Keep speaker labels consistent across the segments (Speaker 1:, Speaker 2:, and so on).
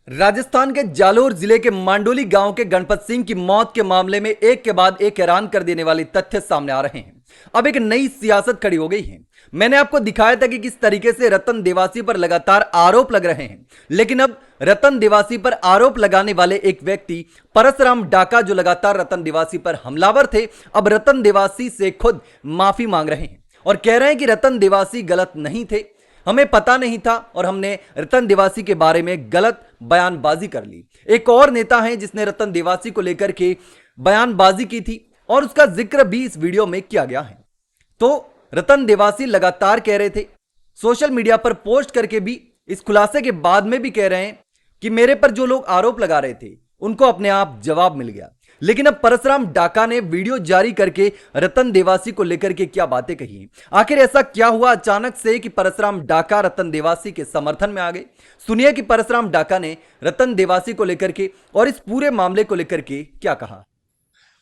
Speaker 1: राजस्थान के जालोर जिले के मांडोली गांव के गणपत सिंह की मौत के मामले में एक के बाद एक हैरान कर देने वाले तथ्य सामने आ रहे हैं। अब एक नई सियासत खड़ी हो गई है। मैंने आपको दिखाया था कि किस तरीके से रतन देवासी पर लगातार आरोप लग रहे हैं, लेकिन अब रतन देवासी पर आरोप लगाने वाले एक व्यक्ति परसराम डाका, जो लगातार रतन देवासी पर हमलावर थे, अब रतन देवासी से खुद माफी मांग रहे हैं और कह रहे हैं कि रतन देवासी गलत नहीं थे, हमें पता नहीं था और हमने रतन देवासी के बारे में गलत बयानबाजी कर ली। एक और नेता है जिसने रतन देवासी को लेकर के बयानबाजी की थी और उसका जिक्र भी इस वीडियो में किया गया है। तो रतन देवासी लगातार कह रहे थे, सोशल मीडिया पर पोस्ट करके भी, इस खुलासे के बाद में भी कह रहे हैं कि मेरे पर जो लोग आरोप लगा रहे थे उनको अपने आप जवाब मिल गया। लेकिन अब परसराम डाका ने वीडियो जारी करके रतन देवासी को लेकर के क्या बातें कही हैं? आखिर ऐसा क्या हुआ अचानक से कि परसराम डाका रतन देवासी के समर्थन में आ गए? सुनिए कि परसराम डाका ने रतन देवासी को लेकर के और इस पूरे मामले को लेकर के क्या कहा।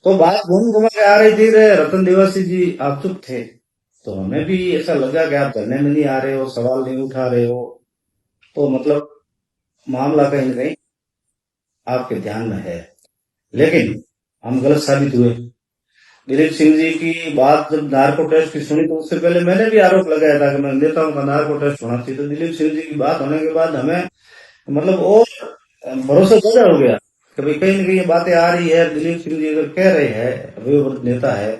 Speaker 2: तो बात घूम घुमा के आ रही थी, रतन देवासी जी आप चुप थे, तो हमें भी ऐसा लगा कि आप धरने में नहीं आ रहे हो, सवाल नहीं उठा रहे हो, तो मतलब मामला कहीं न कहीं आपके ध्यान में है। लेकिन हम गलत साबित हुए। दिलीप सिंह जी की बात जब नार्को टेस्ट की सुनी तो उससे पहले मैंने भी आरोप लगाया था कि मैं नेताओं का नार्को टेस्ट होना चाहिए। तो दिलीप सिंह जी की बात होने के बाद हमें मतलब और भरोसा ज्यादा हो गया कि भाई कहीं न कहीं ये बातें आ रही है। दिलीप सिंह जी अगर कह रहे हैं, वयोवृद्ध नेता है,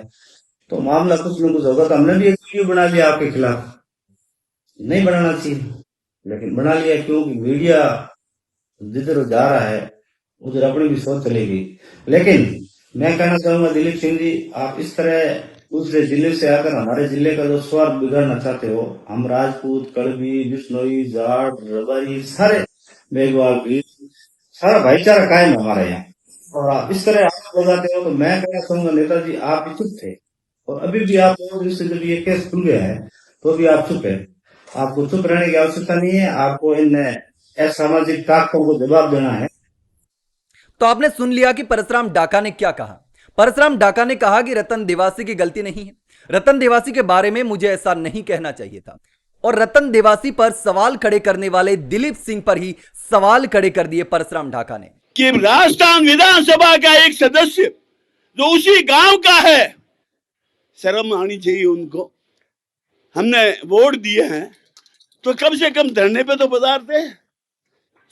Speaker 2: तो मामला कुछ न कुछ होगा। तो हमने भी एक वीडियो बना लिया आपके खिलाफ। नहीं बनाना चाहिए, लेकिन बना लिया क्योंकि मीडिया जिधर जा रहा है उधर अपनी भी सोच चलेगी। लेकिन मैं कहना चाहूंगा दिलीप सिंह जी, आप इस तरह दूसरे जिले से आकर हमारे जिले का जो स्वर बिगाड़ना चाहते हो, हम राजपूत, कड़बी, बिश्नोई, जाट, रबारी, सारे मेघवाल भी, सारा भाईचारा कायम है हमारे यहाँ, और आप इस तरह आरोप लगाते हो। तो मैं कहना चाहूंगा नेताजी, आप भी चुप थे और अभी भी आप से जब ये केस खुल गया है तो भी आप चुप है। आपको चुप रहने की आवश्यकता नहीं है, आपको इन असामाजिक ताकतों को जवाब देना है।
Speaker 1: तो आपने सुन लिया कि परसराम डाका ने क्या कहा। परसराम डाका ने कहा कि रतन देवासी की गलती नहीं है, रतन देवासी के बारे में मुझे ऐसा नहीं कहना चाहिए था, और रतन देवासी पर सवाल खड़े करने वाले दिलीप सिंह पर ही सवाल खड़े कर दिए परसराम डाका ने
Speaker 3: कि राजस्थान विधानसभा का एक सदस्य जो उसी गांव का है, शर्म आनी चाहिए उनको। हमने वोट दिए हैं तो कम से कम धरने पे तो पधारते,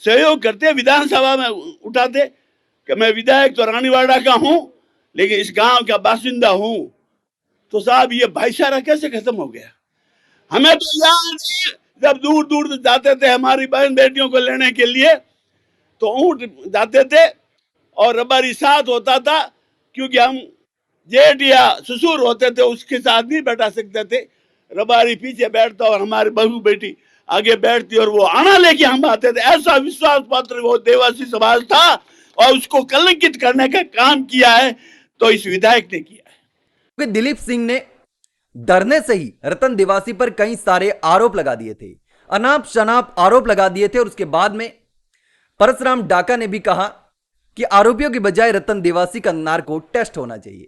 Speaker 3: सहयोग करते, विधानसभा में उठाते कि मैं विधायक तो रानीवाड़ा का हूं लेकिन इस गांव का बासिंदा हूं। तो साहब ये भाईचारा कैसे खत्म हो गया? हमें तो याद है जब दूर दूर जाते थे हमारी बहन बेटियों को लेने के लिए, तो ऊंट जाते थे और रबारी साथ होता था, क्योंकि हम जेठ या ससुर होते थे उसके साथ नहीं बैठा सकते थे। रबारी पीछे बैठता और हमारी बहू बेटी आगे बैठती और वो आना लेके हम आते थे। ऐसा विश्वास पात्र वो देवासी समाज था और उसको कलंकित करने का काम किया है तो इस विधायक ने किया है।
Speaker 1: क्योंकि दिलीप सिंह ने डरने से ही रतन देवासी पर कई सारे आरोप लगा दिए थे, अनाप शनाप आरोप लगा दिए थे, और उसके बाद में परसराम डाका ने भी कहा कि आरोपियों की बजाय रतन देवासी का नार्को टेस्ट होना चाहिए।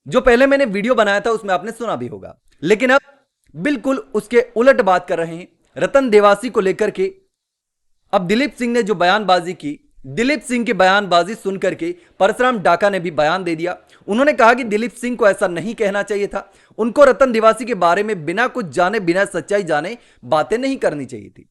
Speaker 1: जो पहले मैंने वीडियो बनाया था उसमें आपने सुना भी होगा, लेकिन अब बिल्कुल उसके उलट बात कर रहे हैं रतन देवासी को लेकर के। अब दिलीप सिंह ने जो बयानबाजी की, दिलीप सिंह की बयानबाजी सुनकर के परसराम डाका ने भी बयान दे दिया। उन्होंने कहा कि दिलीप सिंह को ऐसा नहीं कहना चाहिए था, उनको रतन देवासी के बारे में बिना कुछ जाने, बिना सच्चाई जाने बातें नहीं करनी चाहिए थी।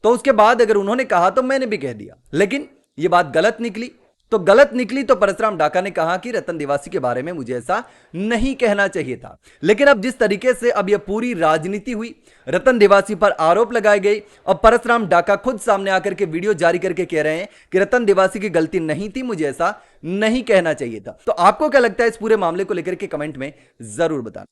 Speaker 1: तो उसके बाद अगर उन्होंने कहा तो मैंने भी कह दिया, लेकिन यह बात गलत निकली। तो गलत निकली तो परसराम डाका ने कहा कि रतन देवासी के बारे में मुझे ऐसा नहीं कहना चाहिए था। लेकिन अब जिस तरीके से अब यह पूरी राजनीति हुई, रतन देवासी पर आरोप लगाए गए, अब परसराम डाका खुद सामने आकर के वीडियो जारी करके कह रहे हैं कि रतन देवासी की गलती नहीं थी, मुझे ऐसा नहीं कहना चाहिए था। तो आपको क्या लगता है इस पूरे मामले को लेकर के कमेंट में जरूर बताना।